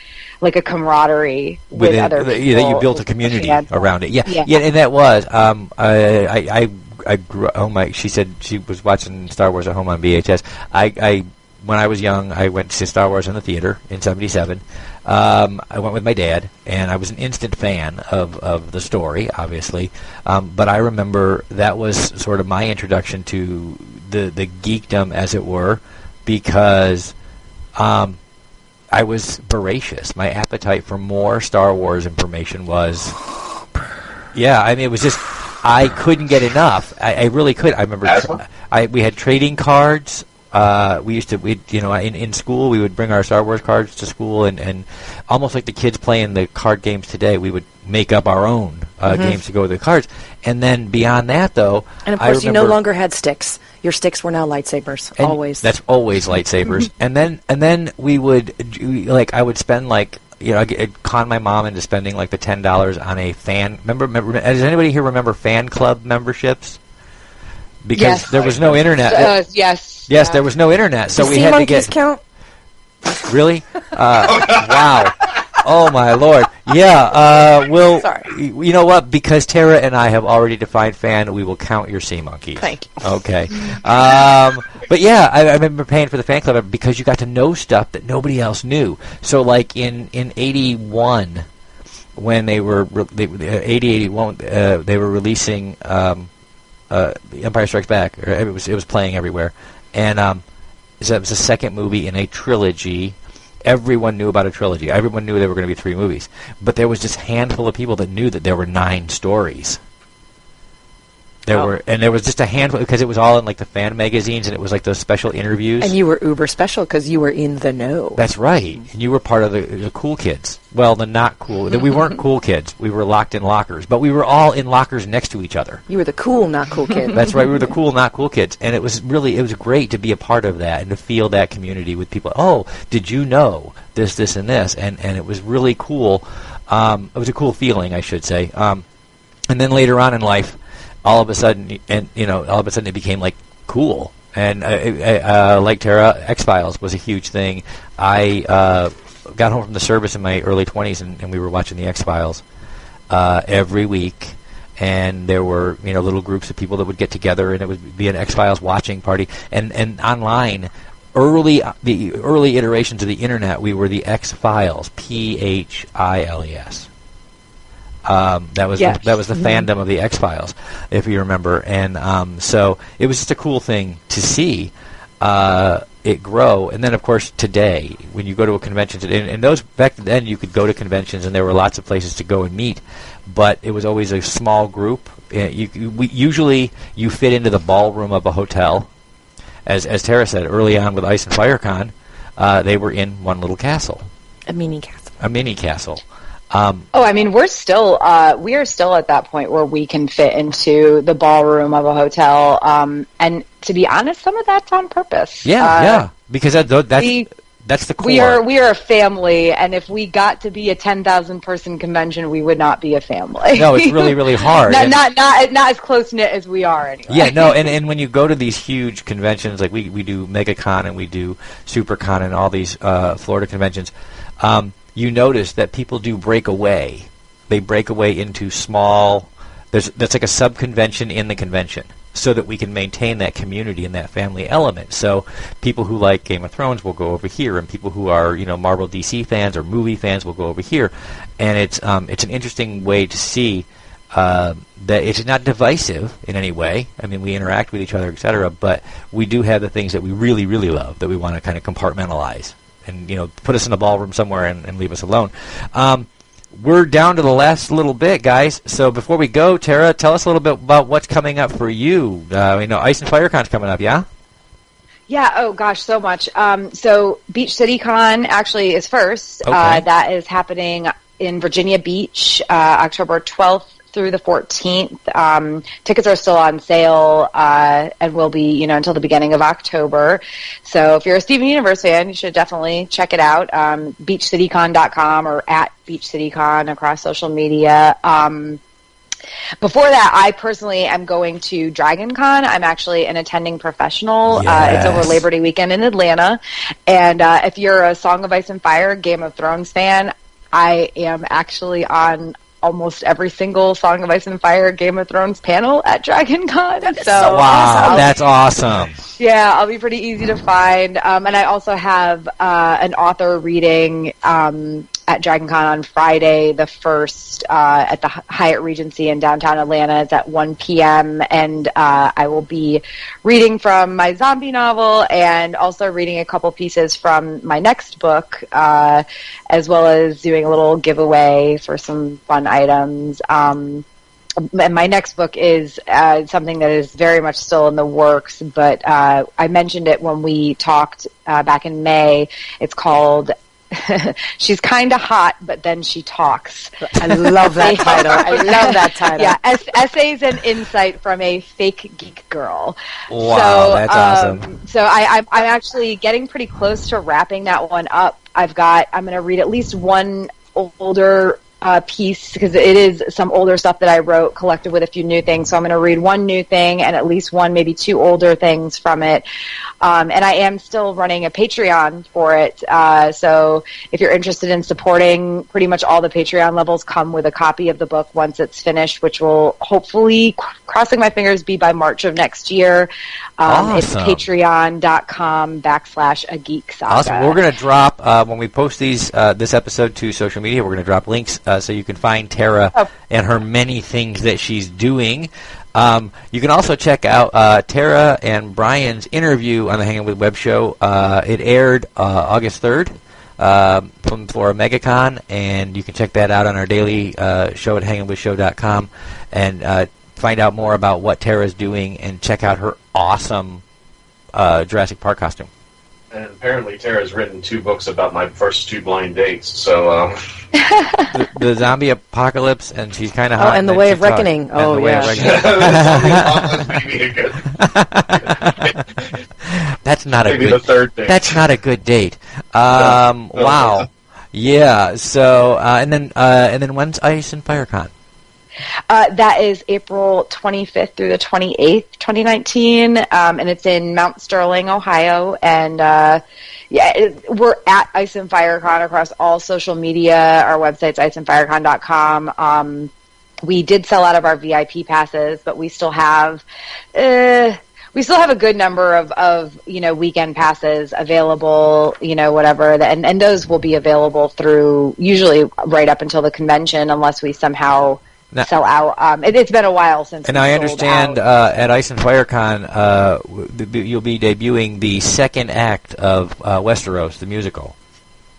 a camaraderie with other people. That you built a community around it. Yeah, and that was. I grew up. She said she was watching Star Wars at home on VHS. When I was young, I went to see Star Wars in the theater in '77. I went with my dad, and I was an instant fan of the story, obviously. But I remember that was sort of my introduction to the geekdom, as it were, because I was voracious. My appetite for more Star Wars information was, it was just, I couldn't get enough. I really could. I remember we had trading cards. In school, we would bring our Star Wars cards to school, and almost like the kids playing the card games today, we would make up our own games to go with the cards. And then beyond that, though, and of course, you no longer had sticks. Your sticks were now lightsabers. Always. That's always lightsabers. and then we would I would spend I'd con my mom into spending the $10 on a fan. Remember? Does anybody here remember fan club memberships? because there was no internet. Yes. Yes, there was no internet, so we sea had to monkeys get. count? Really? Wow. Oh my Lord! Yeah. Sorry. You know what? Because Tara and I have already defined fan, we will count your sea monkeys. Thank you. Okay. But yeah, I remember paying for the fan club because you got to know stuff that nobody else knew. So like in '81, when they were 81, they were releasing Empire Strikes Back. Or it was playing everywhere, and it was the second movie in a trilogy. Everyone knew about a trilogy. Everyone knew there were going to be 3 movies. But there was this handful of people that knew that there were 9 stories. There was just a handful, because it was all in like the fan magazines, and it was like those special interviews. And you were uber special because you were in the know. That's right. And you were part of the cool kids. Well, the not cool. We weren't cool kids. We were locked in lockers. But we were all in lockers next to each other. You were the cool, not cool kid. That's right. We were the cool, not cool kids. And it was great to be a part of that and to feel that community with people. Oh, did you know this, this, and this? And it was really cool. It was a cool feeling, I should say. And then later on in life, all of a sudden it became like cool. And like Tara, X-Files was a huge thing. I got home from the service in my early 20s, and we were watching the X-Files every week. And there were little groups of people that would get together, and it would be an X-Files watching party. And online, the early iterations of the internet, we were the X-Files, Philes. That was the fandom of the X-Files, if you remember, and so it was just a cool thing to see it grow. And then, of course, today, when you go to a convention today, and those back then you could go to conventions, and there were lots of places to go and meet, but it was always a small group. Usually, you fit into the ballroom of a hotel, as Tara said early on with Ice and Fire Con. They were in one little castle, A mini castle. a mini castle. I mean, we are still at that point where we can fit into the ballroom of a hotel. And to be honest, some of that's on purpose. Yeah, because that's the core. We are a family, and if we got to be a 10,000 person convention, we would not be a family. No, it's really, really hard. not as close knit as we are anyway. Yeah, no, and when you go to these huge conventions, like we do MegaCon and we do SuperCon and all these Florida conventions, you notice that people do break away. They break away into small. That's like a sub-convention in the convention, so that we can maintain that community and that family element. So people who like Game of Thrones will go over here, and people who are Marvel DC fans or movie fans will go over here, and it's an interesting way to see that it's not divisive in any way. I mean, we interact with each other, etc. But we do have the things that we really, really love that we want to kind of compartmentalize. And put us in a ballroom somewhere and leave us alone. We're down to the last little bit, guys. So before we go, Tara, tell us a little bit about what's coming up for you. Ice and Fire Con's coming up, yeah? Yeah, oh gosh, so much. So Beach City Con actually is first. Okay. That is happening in Virginia Beach, October 12th through the 14th. Tickets are still on sale and will be, until the beginning of October. So if you're a Steven Universe fan, you should definitely check it out. BeachCityCon.com or at BeachCityCon across social media. Before that, I personally am going to Dragon Con. I'm actually an attending professional. Yes. It's over Labor Day weekend in Atlanta. And if you're a Song of Ice and Fire, Game of Thrones fan, I am actually on almost every single Song of Ice and Fire Game of Thrones panel at Dragon Con. So wow, that's awesome. Yeah, I'll be pretty easy to find. And I also have an author reading at Dragon Con on Friday the 1st at the Hyatt Regency in downtown Atlanta. It's at 1 p.m. And I will be reading from my zombie novel and also reading a couple pieces from my next book, as well as doing a little giveaway for some fun items. And my next book is something that is very much still in the works, but I mentioned it when we talked back in May. It's called She's Kinda Hot, But Then She Talks. I love that title. I love that title. Yeah, essays and insight from a fake geek girl. Wow, that's awesome. So I'm actually getting pretty close to wrapping that one up. I'm going to read at least one older piece, because it is some older stuff that I wrote collected with a few new things. So I'm going to read one new thing and at least one, maybe two older things from it. And I am still running a Patreon for it. So if you're interested in supporting, pretty much all the Patreon levels come with a copy of the book once it's finished, which will hopefully, crossing my fingers, be by March of next year. Awesome. It's patreon.com/ageeksaga. Awesome. We're going to drop, when we post this episode to social media, we're going to drop links so you can find Tara and her many things that she's doing. You can also check out Tara and Brian's interview on the Hangin with Web show. It aired August 3rd from Flora MegaCon, and you can check that out on our daily show at hanginwithshow.com and find out more about what Tara's doing and check out her awesome Jurassic Park costume. And apparently Tara's written 2 books about my first 2 blind dates, so... the zombie apocalypse, and she's kind of hot. And the Way of Reckoning. Oh, yeah. That's not a good... the third date. That's not a good date. Wow. Yeah, so... and then when's Ice and FireCon? That is April 25th through the 28th, 2019, and it's in Mount Sterling, Ohio. And we're at Ice and FireCon across all social media. Our website's iceandfirecon.com. We did sell out of our VIP passes, but we still have a good number of weekend passes available, whatever, and those will be available through usually right up until the convention, unless we somehow sell out. It's been a while since. And I understand at Ice and FireCon, you'll be debuting the second act of Westeros, the musical.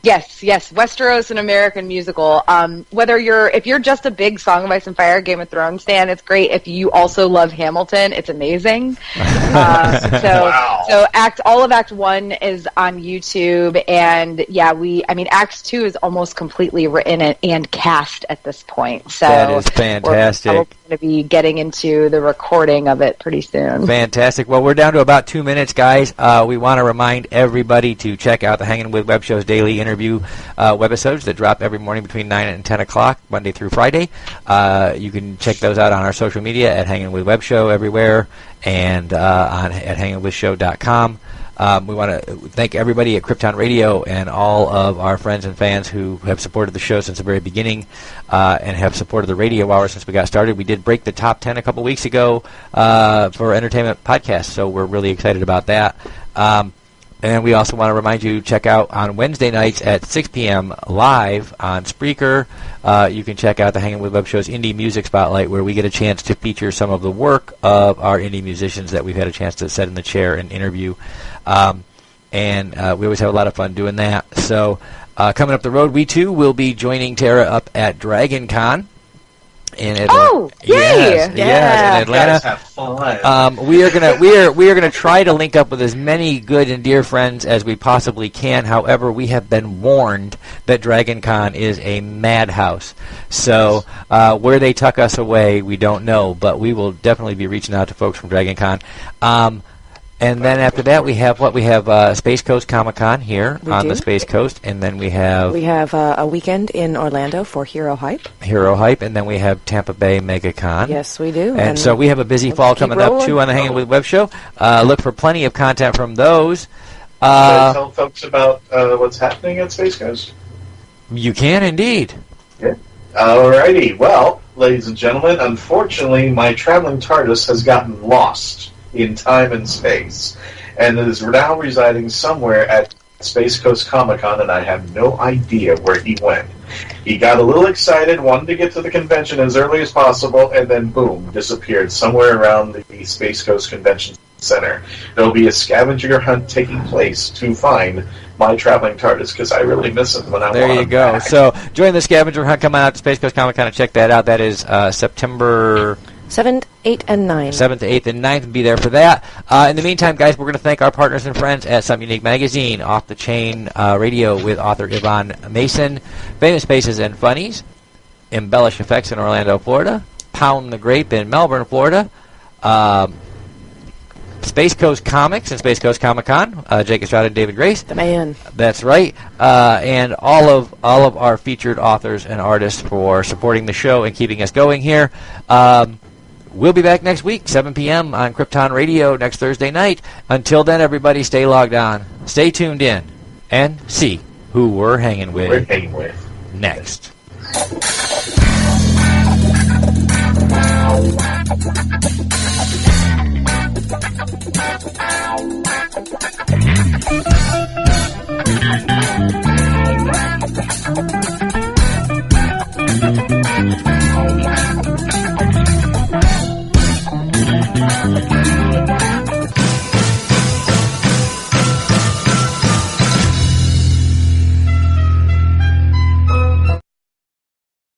Yes, Westeros, an American musical. If you're just a big Song of Ice and Fire, Game of Thrones fan, it's great. If you also love Hamilton, it's amazing. So all of Act 1 is on YouTube, and Act 2 is almost completely written and cast at this point. So that is fantastic. We're going to be getting into the recording of it pretty soon. Fantastic. Well, we're down to about 2 minutes, guys. We want to remind everybody to check out the Hangin with Web Show's daily interview webisodes that drop every morning between 9 and 10 o'clock, Monday through Friday. You can check those out on our social media at Hangin with Web Show everywhere, and at hanginwithshow.com. We want to thank everybody at Krypton Radio and all of our friends and fans who have supported the show since the very beginning and have supported the radio hour since we got started. We did break the top 10 a couple weeks ago for entertainment podcasts, so we're really excited about that. And we also want to remind you to check out on Wednesday nights at 6 p.m. live on Spreaker. You can check out the Hangin with Web Show's Indie Music Spotlight, where we get a chance to feature some of the work of our indie musicians that we've had a chance to sit in the chair and interview. And we always have a lot of fun doing that. So coming up the road, we too will be joining Tara up at Dragon Con in Atlanta. Oh, yay! Yes, in Atlanta. Have fun. We are gonna try to link up with as many good and dear friends as we possibly can. However, we have been warned that Dragon Con is a madhouse. So where they tuck us away, we don't know. But we will definitely be reaching out to folks from Dragon Con. And then after that, we have Space Coast Comic-Con here on the Space Coast, and then we have a weekend in Orlando for Hero Hype, and then we have Tampa Bay MegaCon. Yes, we do. And so we have a busy fall coming up, too, on the Hangin with Web Show. Look for plenty of content from those. Should I tell folks about what's happening at Space Coast? You can, indeed. Yeah. Alrighty. Well, ladies and gentlemen, unfortunately, my traveling TARDIS has gotten lost in time and space, and is now residing somewhere at Space Coast Comic-Con, and I have no idea where he went. He got a little excited, wanted to get to the convention as early as possible, and then boom, disappeared somewhere around the Space Coast Convention Center. There'll be a scavenger hunt taking place to find my traveling TARDIS, because I really miss him when I want him. There you go. Back. So join the scavenger hunt. Come out to Space Coast Comic-Con and check that out. That is September 7th, 8th, and 9th. 7th, 8th, and 9th, and be there for that. In the meantime, guys, we're going to thank our partners and friends at Something Unique Magazine, Off the Chain Radio with author Yvonne Mason, Famous Faces and Funnies, Embellish FX in Orlando, Florida, Pound the Grape in Melbourne, Florida, Space Coast Comics and Space Coast Comic Con. Jake Estrada and David Grace. The man. That's right. And all of our featured authors and artists for supporting the show and keeping us going here. We'll be back next week, 7 p.m. on Krypton Radio next Thursday night. Until then, everybody, stay logged on, stay tuned in, and see who we're hanging with next.